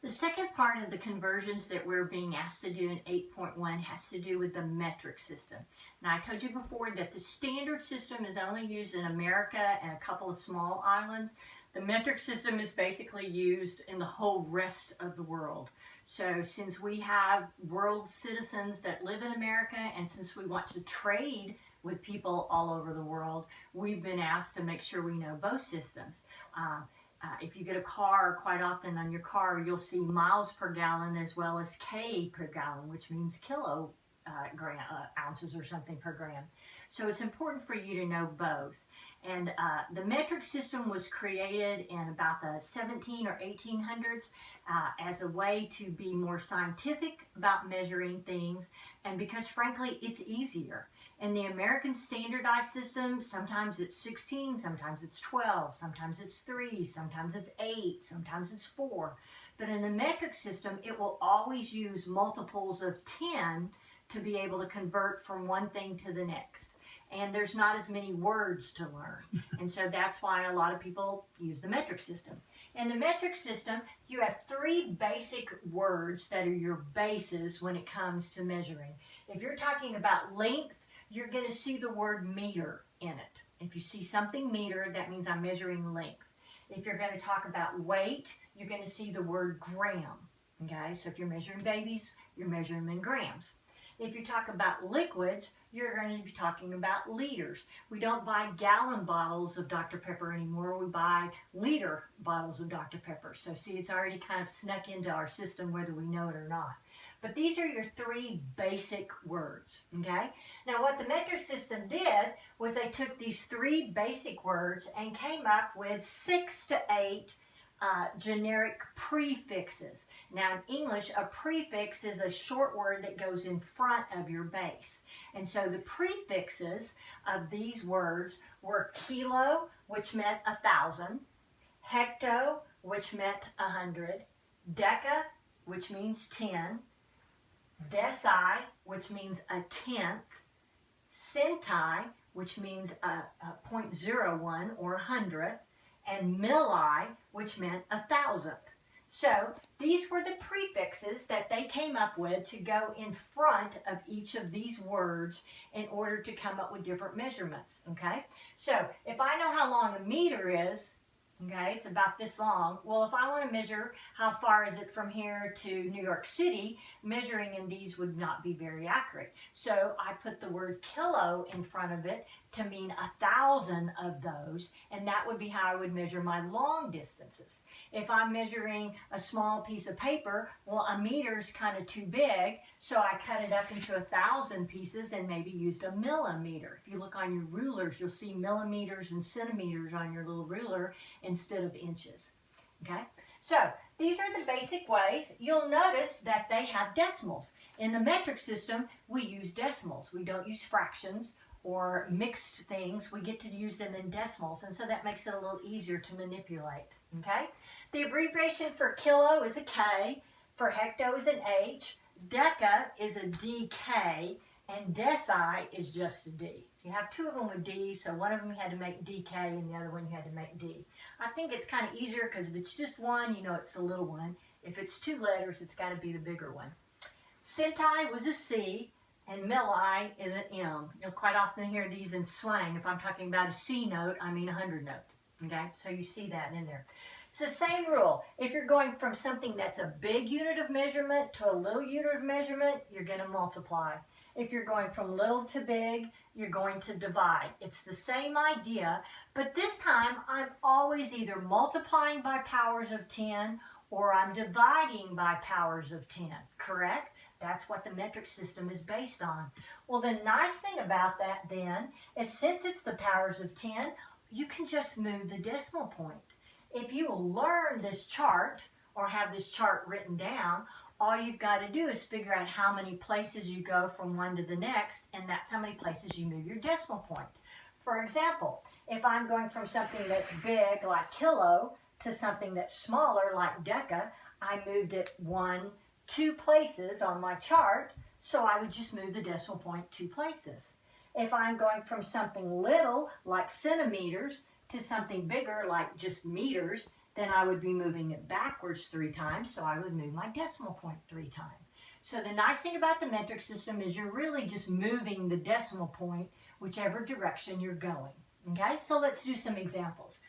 The second part of the conversions that we're being asked to do in 8.1 has to do with the metric system. Now, I told you before that the standard system is only used in America and a couple of small islands. The metric system is basically used in the whole rest of the world. So since we have world citizens that live in America, and since we want to trade with people all over the world, we've been asked to make sure we know both systems. If you get a car, quite often on your car, you'll see miles per gallon as well as K per gallon, which means ounces or something per gram. So it's important for you to know both. And the metric system was created in about the 17 or 1800s as a way to be more scientific about measuring things, and because frankly it's easier. In the American standardized system, sometimes it's 16, sometimes it's 12, sometimes it's 3, sometimes it's 8, sometimes it's 4. But in the metric system, it will always use multiples of 10 to be able to convert from one thing to the next. And there's not as many words to learn. And so that's why a lot of people use the metric system. In the metric system, you have 3 basic words that are your bases when it comes to measuring. If you're talking about length, you're going to see the word meter in it. If you see something meter, that means I'm measuring length. If you're going to talk about weight, you're going to see the word gram. Okay, so if you're measuring babies, you're measuring them in grams. If you talk about liquids, you're going to be talking about liters. We don't buy gallon bottles of Dr. Pepper anymore. We buy liter bottles of Dr. Pepper. So see, it's already kind of snuck into our system whether we know it or not. But these are your 3 basic words, okay? Now what the metric system did was they took these 3 basic words and came up with 6 to 8 generic prefixes. Now in English, a prefix is a short word that goes in front of your base. And so the prefixes of these words were kilo, which meant 1,000, hecto, which meant 100, deca, which means 10, deci, which means a tenth, centi, which means a 0.01 or a hundredth, and milli, which meant 1,000th. So these were the prefixes that they came up with to go in front of each of these words in order to come up with different measurements, okay? So if I know how long a meter is, okay, it's about this long. Well, if I want to measure how far is it from here to New York City, measuring in these would not be very accurate. So I put the word kilo in front of it to mean 1,000 of those, and that would be how I would measure my long distances. If I'm measuring a small piece of paper, well, a meter's kind of too big, so I cut it up into 1,000 pieces and maybe used a millimeter. If you look on your rulers, you'll see millimeters and centimeters on your little ruler instead of inches, okay? So these are the basic ways. You'll notice that they have decimals. In the metric system, we use decimals. We don't use fractions or mixed things. We get to use them in decimals, and so that makes it a little easier to manipulate, okay? The abbreviation for kilo is a K, for hecto is an H, deca is a DK, and deci is just a D. You have 2 of them with D, so one of them you had to make DK and the other one you had to make D. I think it's kind of easier because if it's just one, you know it's the little one. If it's 2 letters, it's got to be the bigger one. Centi was a C, and milli is an M. You'll quite often hear these in slang. If I'm talking about a C note, I mean a 100 note. Okay, so you see that in there. It's the same rule. If you're going from something that's a big unit of measurement to a little unit of measurement, you're going to multiply. If you're going from little to big, you're going to divide. It's the same idea, but this time I'm always either multiplying by powers of 10 or I'm dividing by powers of 10, correct? That's what the metric system is based on. Well, the nice thing about that then is since it's the powers of 10, you can just move the decimal point. If you learn this chart or have this chart written down, all you've got to do is figure out how many places you go from one to the next, and that's how many places you move your decimal point. For example, if I'm going from something that's big, like kilo, to something that's smaller, like deca, I moved it 1, 2 places on my chart, so I would just move the decimal point 2 places. If I'm going from something little, like centimeters, to something bigger, like just meters, then I would be moving it backwards 3 times, so I would move my decimal point 3 times. So the nice thing about the metric system is you're really just moving the decimal point whichever direction you're going. Okay, so let's do some examples.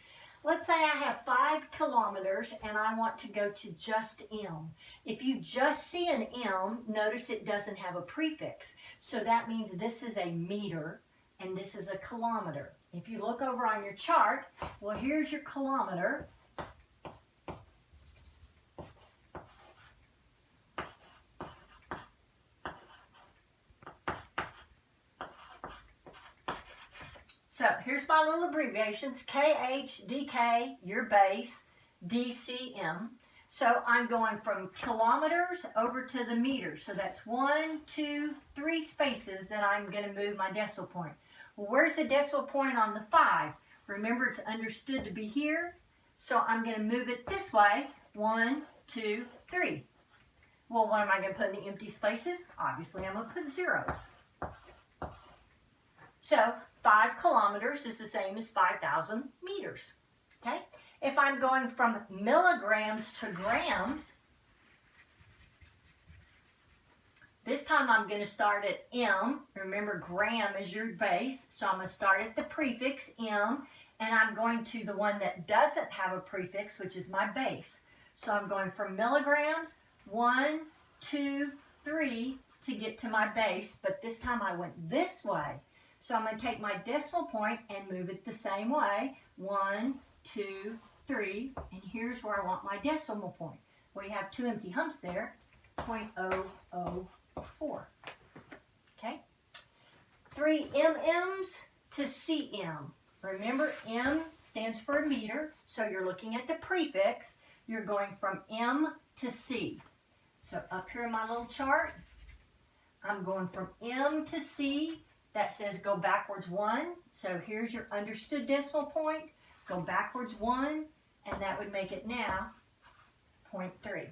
Let's say I have 5 kilometers and I want to go to just M. If you just see an M, notice it doesn't have a prefix. So that means this is a meter and this is a kilometer. If you look over on your chart, well, here's your kilometer. So here's my little abbreviations, KH, DK, your base, DCM. So I'm going from kilometers over to the meters. So that's 1, 2, 3 spaces that I'm going to move my decimal point. Well, where's the decimal point on the 5? Remember, it's understood to be here. So I'm going to move it this way, 1, 2, 3. Well, what am I going to put in the empty spaces? Obviously, I'm going to put zeros. So 5 kilometers is the same as 5,000 meters. Okay? If I'm going from milligrams to grams, this time I'm going to start at M. Remember, gram is your base, so I'm going to start at the prefix M, and I'm going to the one that doesn't have a prefix, which is my base. So I'm going from milligrams, 1, 2, 3 to get to my base, but this time I went this way. So I'm going to take my decimal point and move it the same way, 1, 2, 3, and here's where I want my decimal point. Well, you have 2 empty humps there, 0.004. Okay? 3 mm's to cm. Remember, M stands for a meter, so you're looking at the prefix. You're going from M to C. So up here in my little chart, I'm going from M to C. That says go backwards 1. So here's your understood decimal point. Go backwards 1, and that would make it now 0.3.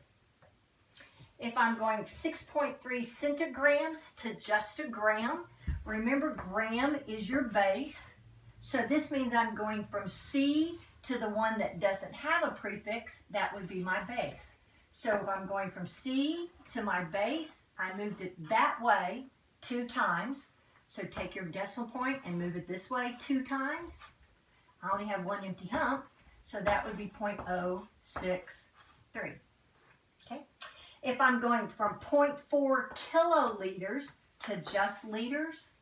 If I'm going 6.3 centigrams to just a gram, remember gram is your base. So this means I'm going from C to the one that doesn't have a prefix. That would be my base. So if I'm going from C to my base, I moved it that way 2 times. So take your decimal point and move it this way 2 times. I only have 1 empty hump, so that would be 0.063. Okay. If I'm going from 0.4 kiloliters to just liters,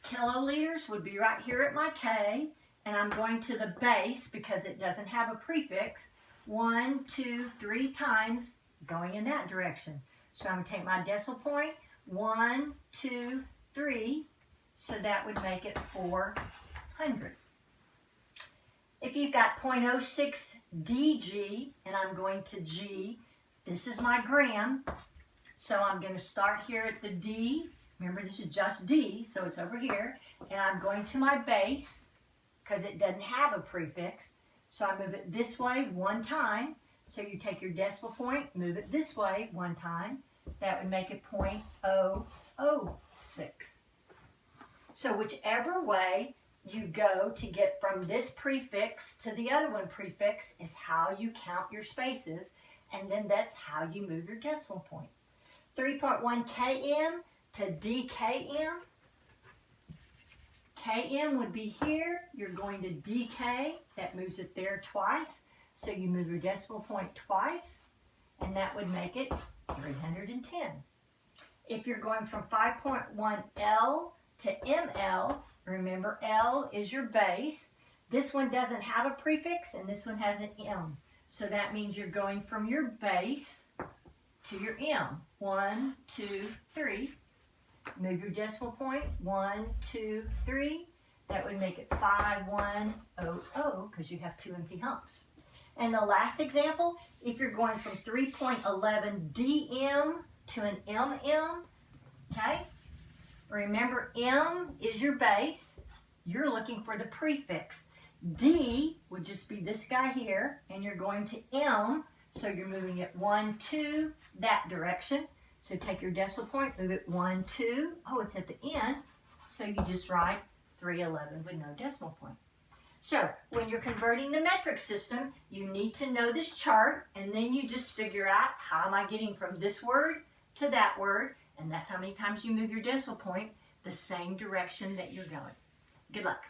kiloliters would be right here at my K, and I'm going to the base because it doesn't have a prefix, 1, 2, 3 times going in that direction. So I'm going to take my decimal point, 1, 2, 3, so that would make it 400. If you've got 0.06 dg, and I'm going to G, this is my gram, so I'm going to start here at the D. Remember, this is just D, so it's over here, and I'm going to my base, because it doesn't have a prefix, so I move it this way 1 time, so you take your decimal point, move it this way 1 time, that would make it 0.006. So whichever way you go to get from this prefix to the other one prefix is how you count your spaces, and then that's how you move your decimal point. 3.1 km to DKM. KM would be here. You're going to DK. That moves it there twice. So you move your decimal point twice, and that would make it 310. If you're going from 5.1 L to ML, remember L is your base. This one doesn't have a prefix, and this one has an M. So that means you're going from your base to your M. 1, 2, 3. Move your decimal point, 1, 2, 3. That would make it 5100 because you have 2 empty humps. And the last example, if you're going from 3.11 DM to an MM, okay? Remember, M is your base. You're looking for the prefix. D would just be this guy here, and you're going to M, so you're moving it 1, 2, that direction. So take your decimal point, move it 1, 2. Oh, it's at the end, so you just write 311 with no decimal point. So when you're converting the metric system, you need to know this chart, and then you just figure out, how am I getting from this word to that word, and that's how many times you move your decimal point the same direction that you're going. Good luck.